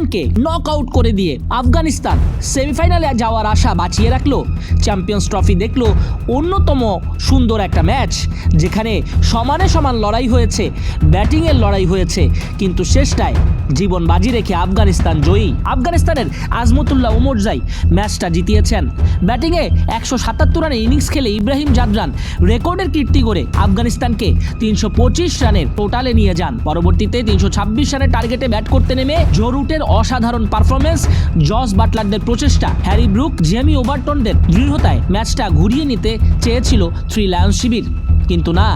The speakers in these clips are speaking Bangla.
নিউজিল্যান্ডকে নক আউট করে দিয়ে আফগানিস্তান সেমিফাইনালে যাওয়ার আশা বাঁচিয়ে রাখলো। চ্যাম্পিয়ন্স ট্রফি দেখলো অন্যতম সুন্দর একটা ম্যাচ, যেখানে সমানে সমান লড়াই হয়েছে, ব্যাটিংয়ের লড়াই হয়েছে, কিন্তু শেষটায় জীবন বাজি রেখে আফগানিস্তান জয়ী। আফগানিস্তানের আজমতুল্লাহ ওমরজাই ম্যাচটা জিতিয়েছেন। ব্যাটিংয়ে 177 রানে ইনিংস খেলে ইব্রাহিম জাদরান রেকর্ডের কীর্তি করে আফগানিস্তানকে 325 রানের টোটালে নিয়ে যান। পরবর্তীতে 326 রানের টার্গেটে ব্যাট করতে নেমে জো রুটের অসাধারণ পারফরমেন্স, জস বাটলারদের প্রচেষ্টা, হ্যারি ব্রুক, জেমি ওভারটনদের দৃঢ়তায় ম্যাচটা ঘুরিয়ে নিতে চেয়েছিল থ্রি লায়ন্স শিবির, কিন্তু না,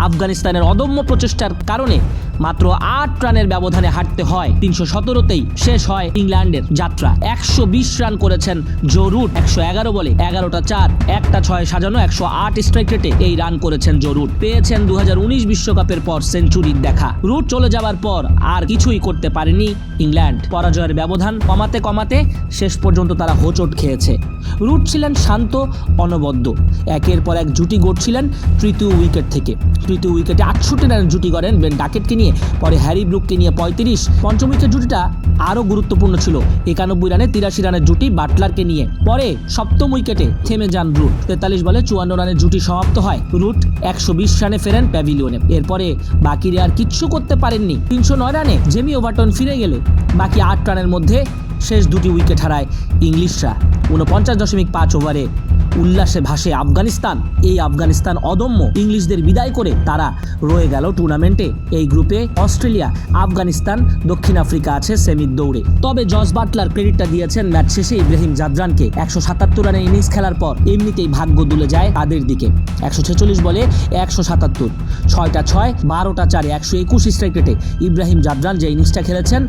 আফগানিস্তানের অদম্য প্রচেষ্টার কারণে মাত্র 8 রানের ব্যবধানে হারতে হয়। 317তেই শেষ হয় ইংল্যান্ডের যাত্রা। 120 রান করেছেন জো রুট, 111 বলে 11টা 4, একটা 6 সাজানো 108 স্ট্রাইক রেটে এই রান করেছেন জো রুট। পেয়েছেন 2019 বিশ্বকাপের পর সেঞ্চুরির দেখা। রুট চলে যাওয়ার পর আর কিছুই করতে পারেনি ইংল্যান্ড। পরাজয়ের ব্যবধান কমাতে কমাতে শেষ পর্যন্ত তারা হোঁচট খেয়েছে। রুট ছিলেন শান্ত, অনবদ্য, একের পর এক জুটি গড়ছিলেন তৃতীয় উইকেট থেকে। তৃতীয় উইকেটে 68 রানের জুটি গড়েন বেন ডাকেটকে নিয়ে, পরে হ্যারি ব্রুককে নিয়ে 35। পঞ্চম উইকেট জুটিটা আরও গুরুত্বপূর্ণ ছিল, 91 রানে 83 রানের জুটি বাটলারকে নিয়ে। পরে সপ্তম উইকেটে থেমে যান রুট, 43 বলে 54 রানের জুটি সমাপ্ত হয়। রুট 120 রানে ফেরেন প্যাভিলিয়নে। এরপরে বাকিরা আর কিচ্ছু করতে পারেননি। 309 রানে জেমি ওভারটন ফিরে গেলে বাকি 8 রানের মধ্যে শেষ দুটি উইকেট হারায় ইংলিশরা। 49.5 ওভারে উল্লাসে ভাসে আফগানিস্তান। এই আফগানিস্তান অদম্য। ইংলিশদের বিদায় করে তারা রয়ে গেল টুর্নামেন্টে। এই গ্রুপে অস্ট্রেলিয়া, আফগানিস্তান, দক্ষিণ আফ্রিকা আছে সেমির দৌড়ে। তবে জস বাটলার ক্রেডিটটা দিয়েছেন ম্যাচ শেষে ইব্রাহিম জাদরানকে। 177 রানের ইনিংস খেলার পর এমনিতেই ভাগ্য দুলে যায় তাদের দিকে। 146 বলে 177, 6টা 6, 12টা 4, 121 স্ট্রাইক রেটে ইব্রাহিম জাদরান যে ইনিংসটা খেলেছেন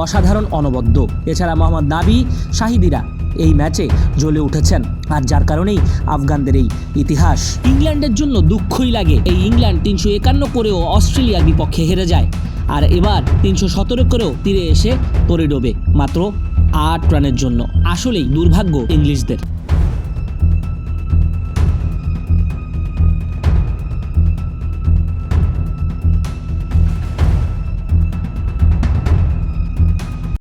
অসাধারণ, অনবদ্য। এছাড়া মোহাম্মদ নাবি, শাহিদিরা এই ম্যাচে জ্বলে উঠেছেন, আর যার কারণেই আফগানদের এই ইতিহাস। ইংল্যান্ডের জন্য দুঃখই লাগে, এই ইংল্যান্ড 351 করেও অস্ট্রেলিয়ার বিপক্ষে হেরে যায়, আর এবার 317 করেও তীরে এসে পড়ে ডোবে মাত্র 8 রানের জন্য। আসলেই দুর্ভাগ্য ইংলিশদের।